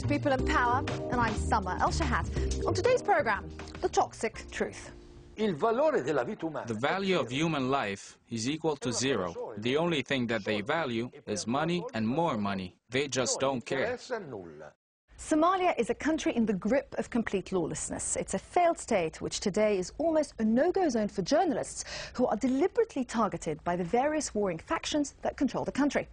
People in Power, and I'm Summer El-Shahat. On today's program, the toxic truth. The value of human life is equal to zero. The only thing that they value is money and more money. They just don't care. Somalia is a country in the grip of complete lawlessness. It's a failed state which today is almost a no-go zone for journalists who are deliberately targeted by the various warring factions that control the country.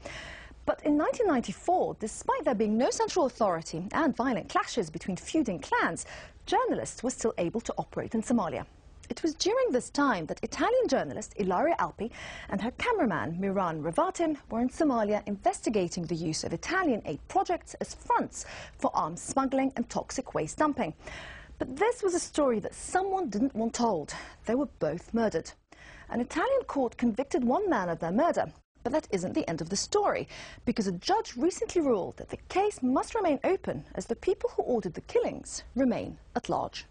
But in 1994, despite there being no central authority and violent clashes between feuding clans, journalists were still able to operate in Somalia. It was during this time that Italian journalist Ilaria Alpi and her cameraman Miran Ravatin were in Somalia investigating the use of Italian aid projects as fronts for arms smuggling and toxic waste dumping. But this was a story that someone didn't want told. They were both murdered. An Italian court convicted one man of their murder. But that isn't the end of the story, because a judge recently ruled that the case must remain open as the people who ordered the killings remain at large.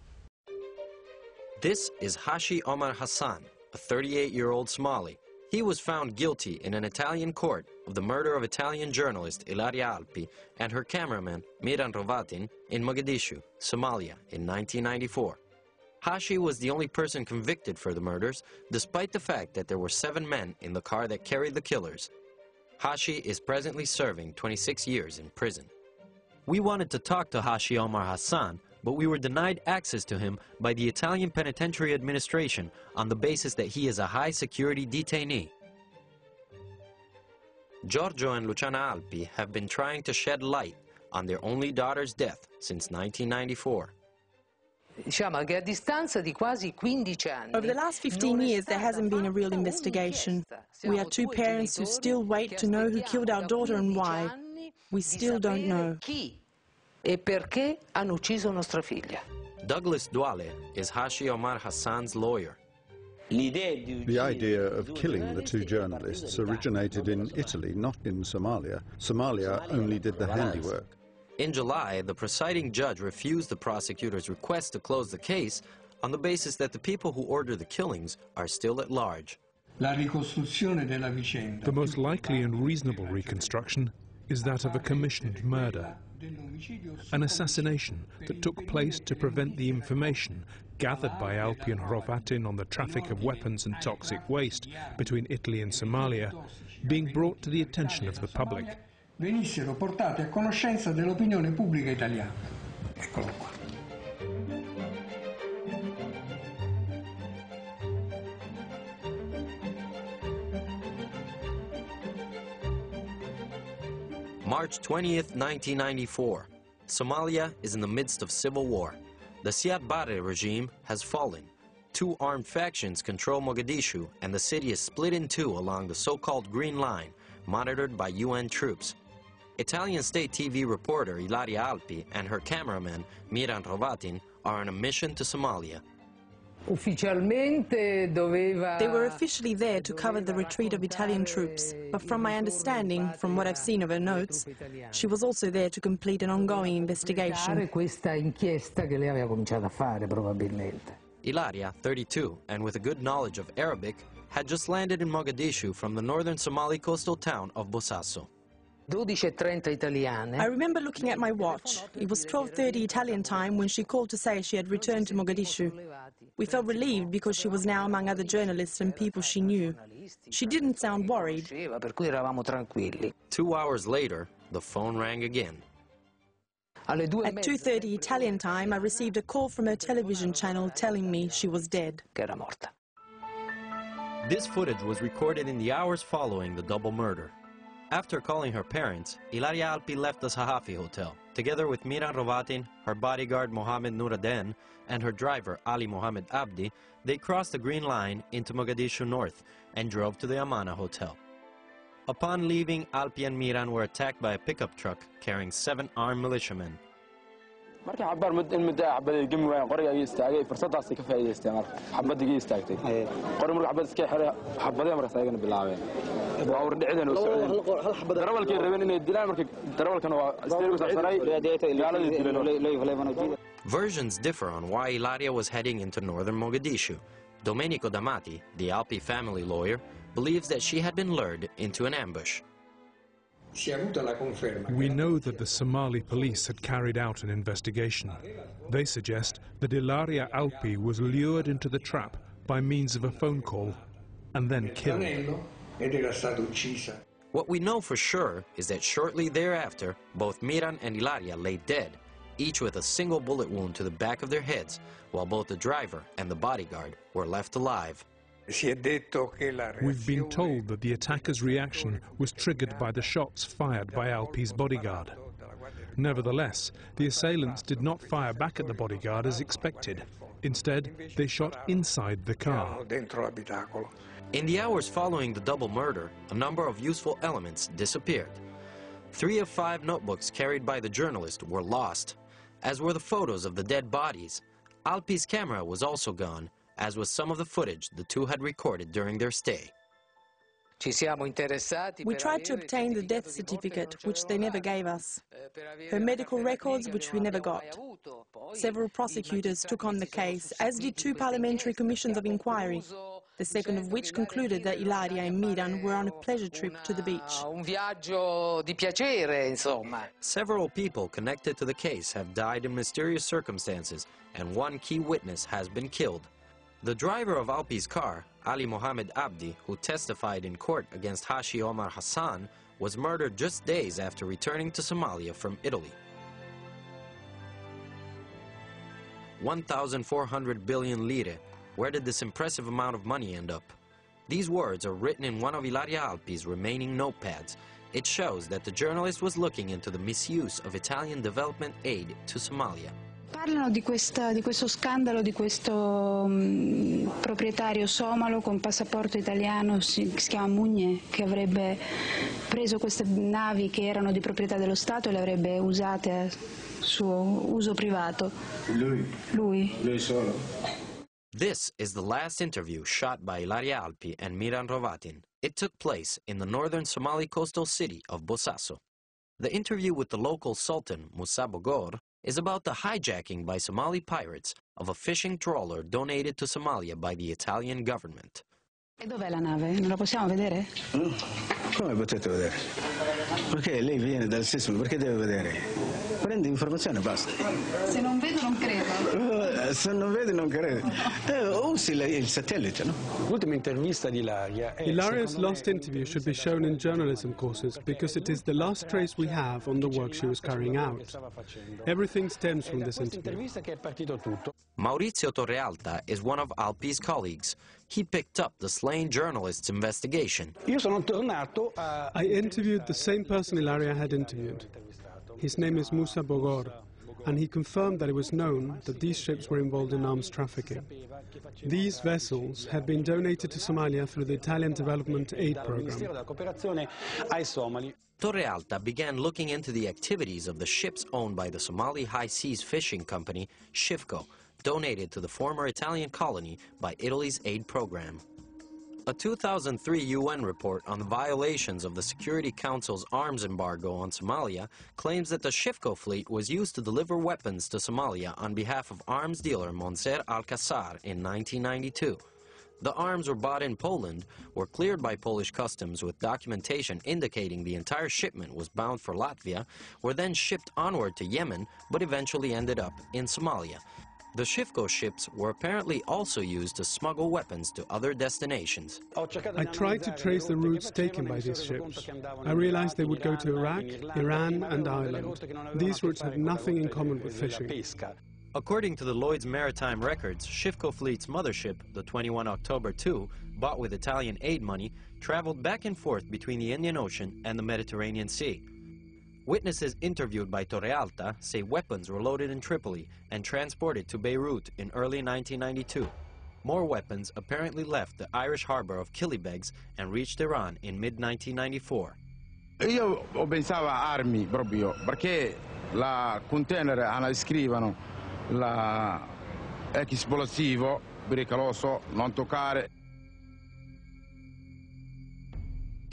This is Hashi Omar Hassan, a 38-year-old Somali. He was found guilty in an Italian court of the murder of Italian journalist Ilaria Alpi and her cameraman Miran Ravatin in Mogadishu, Somalia, in 1994. Hashi was the only person convicted for the murders, despite the fact that there were 7 men in the car that carried the killers. Hashi is presently serving 26 years in prison. We wanted to talk to Hashi Omar Hassan, but we were denied access to him by the Italian Penitentiary Administration on the basis that he is a high-security detainee. Giorgio and Luciana Alpi have been trying to shed light on their only daughter's death since 1994. Over the last 15 years, there hasn't been a real investigation. We are 2 parents who still wait to know who killed our daughter and why. We still don't know. Douglas Duale is Hashi Omar Hassan's lawyer. The idea of killing the 2 journalists originated in Italy, not in Somalia. Somalia only did the handiwork. In July, the presiding judge refused the prosecutor's request to close the case on the basis that the people who ordered the killings are still at large. The most likely and reasonable reconstruction is that of a commissioned murder, an assassination that took place to prevent the information gathered by Alpi and Ravatin on the traffic of weapons and toxic waste between Italy and Somalia being brought to the attention of the public. Venissero portate a conoscenza dell'opinione pubblica italiana. Eccolo qua. March 20th, 1994. Somalia is in the midst of civil war. The Siad Barre regime has fallen. 2 armed factions control Mogadishu, and the city is split in 2 along the so-called Green Line, monitored by UN troops. Italian state TV reporter Ilaria Alpi and her cameraman Miran Ravatin are on a mission to Somalia. They were officially there to cover the retreat of Italian troops, but from my understanding, from what I've seen of her notes, she was also there to complete an ongoing investigation. Ilaria, 32, and with a good knowledge of Arabic, had just landed in Mogadishu from the northern Somali coastal town of Bosaso. I remember looking at my watch. It was 12:30 Italian time when she called to say she had returned to Mogadishu. We felt relieved because she was now among other journalists and people she knew. She didn't sound worried. 2 hours later, the phone rang again. At 2:30 Italian time, I received a call from her television channel telling me she was dead. This footage was recorded in the hours following the double murder. After calling her parents, Ilaria Alpi left the Sahafi Hotel. Together with Miran Ravatin, her bodyguard Mohammed Nouraden, and her driver Ali Mohammed Abdi, they crossed the Green Line into Mogadishu North and drove to the Amana Hotel. Upon leaving, Alpi and Miran were attacked by a pickup truck carrying 7 armed militiamen. Versions differ on why Ilaria was heading into northern Mogadishu. Domenico Damati, the Alpi family lawyer, believes that she had been lured into an ambush. We know that the Somali police had carried out an investigation. They suggest that Ilaria Alpi was lured into the trap by means of a phone call and then killed. What we know for sure is that shortly thereafter, both Miran and Ilaria lay dead, each with a single bullet wound to the back of their heads, while both the driver and the bodyguard were left alive. We've been told that the attacker's reaction was triggered by the shots fired by Alpi's bodyguard. Nevertheless, the assailants did not fire back at the bodyguard as expected. Instead, they shot inside the car. In the hours following the double murder, a number of useful elements disappeared. 3 of 5 notebooks carried by the journalist were lost, as were the photos of the dead bodies. Alpi's camera was also gone, as was some of the footage the two had recorded during their stay. We tried to obtain the death certificate, which they never gave us. Her medical records, which we never got. Several prosecutors took on the case, as did 2 parliamentary commissions of inquiry, the second of which concluded that Ilaria and Miran were on a pleasure trip to the beach. Several people connected to the case have died in mysterious circumstances, and 1 key witness has been killed. The driver of Alpi's car, Ali Mohammed Abdi, who testified in court against Hashi Omar Hassan, was murdered just days after returning to Somalia from Italy. 1,400 billion lire. Where did this impressive amount of money end up? These words are written in one of Ilaria Alpi's remaining notepads. It shows that the journalist was looking into the misuse of Italian development aid to Somalia. Parlano di questo scandalo di questo proprietario somalo con passaporto italiano, si chiama Mugne, che avrebbe preso queste navi che erano di proprietà dello Stato e le avrebbe usate a suo uso privato. Lui solo. This is the last interview shot by Ilaria Alpi and Miran Hrovatin. It took place in the northern Somali coastal city of Bosaso. The interview with the local sultan, Musa Bogor, is about the hijacking by Somali pirates of a fishing trawler donated to Somalia by the Italian government. E dov'è la nave? Non la possiamo vedere? Come potete vedere? Perché lei viene dal Sisulu, perché deve vedere? Prende informazione e basta. Se non vedo non credo. Se non vedi non credi. Usi il satellite, no? L'ultima intervista di Ilaria. Ilaria's last interview should be shown in journalism courses because it is the last trace we have on the work she was carrying out. Everything stems from this interview. Maurizio Torrealta is one of Alpi's colleagues. He picked up the slain journalist's investigation. I interviewed the same person Ilaria had interviewed. His name is Musa Bogor, and he confirmed that it was known that these ships were involved in arms trafficking. These vessels had been donated to Somalia through the Italian Development Aid Program. Torrealta began looking into the activities of the ships owned by the Somali High Seas Fishing Company, Shifco, donated to the former Italian colony by Italy's aid program. A 2003 UN report on the violations of the Security Council's arms embargo on Somalia claims that the Shifco fleet was used to deliver weapons to Somalia on behalf of arms dealer Monser Al-Qassar in 1992. The arms were bought in Poland, were cleared by Polish customs with documentation indicating the entire shipment was bound for Latvia, were then shipped onward to Yemen, but eventually ended up in Somalia. The Shifco ships were apparently also used to smuggle weapons to other destinations. I tried to trace the routes taken by these ships. I realized they would go to Iraq, Iran and Ireland. These routes had nothing in common with fishing. According to the Lloyd's Maritime Records, Shifco Fleet's mothership, the 21 October 2, bought with Italian aid money, traveled back and forth between the Indian Ocean and the Mediterranean Sea. Witnesses interviewed by Torrealta say weapons were loaded in Tripoli and transported to Beirut in early 1992. More weapons apparently left the Irish harbor of Killybegs and reached Iran in mid-1994. Io pensavo a armi proprio, perché la container scrivono esplosivo, pericoloso, non toccare.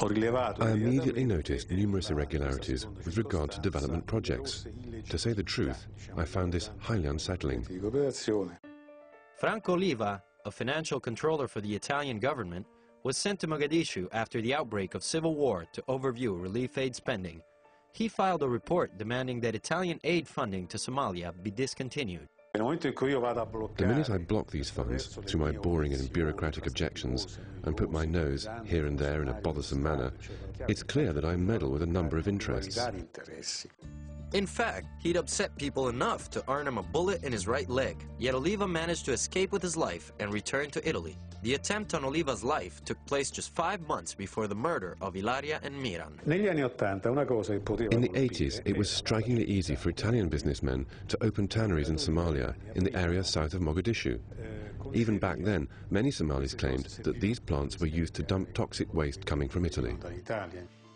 I immediately noticed numerous irregularities with regard to development projects. To say the truth, I found this highly unsettling. Franco Oliva, a financial controller for the Italian government, was sent to Mogadishu after the outbreak of civil war to overview relief aid spending. He filed a report demanding that Italian aid funding to Somalia be discontinued. The minute I block these funds through my boring and bureaucratic objections and put my nose here and there in a bothersome manner, it's clear that I meddle with a number of interests. In fact, he'd upset people enough to earn him a bullet in his right leg, yet Oliva managed to escape with his life and return to Italy. The attempt on Oliva's life took place just 5 months before the murder of Ilaria and Miran. In the 80s, it was strikingly easy for Italian businessmen to open tanneries in Somalia, in the area south of Mogadishu. Even back then, many Somalis claimed that these plants were used to dump toxic waste coming from Italy.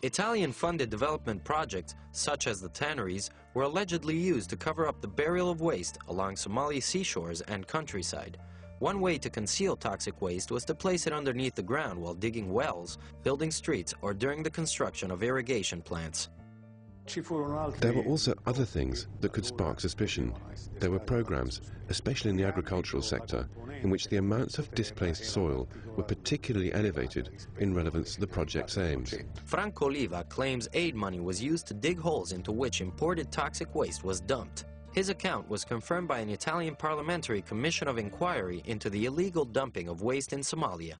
Italian-funded development projects, such as the tanneries, were allegedly used to cover up the burial of waste along Somali seashores and countryside. One way to conceal toxic waste was to place it underneath the ground while digging wells, building streets, or during the construction of irrigation plants. There were also other things that could spark suspicion. There were programs, especially in the agricultural sector, in which the amounts of displaced soil were particularly elevated in relevance to the project's aims. Franco Oliva claims aid money was used to dig holes into which imported toxic waste was dumped. His account was confirmed by an Italian parliamentary commission of inquiry into the illegal dumping of waste in Somalia.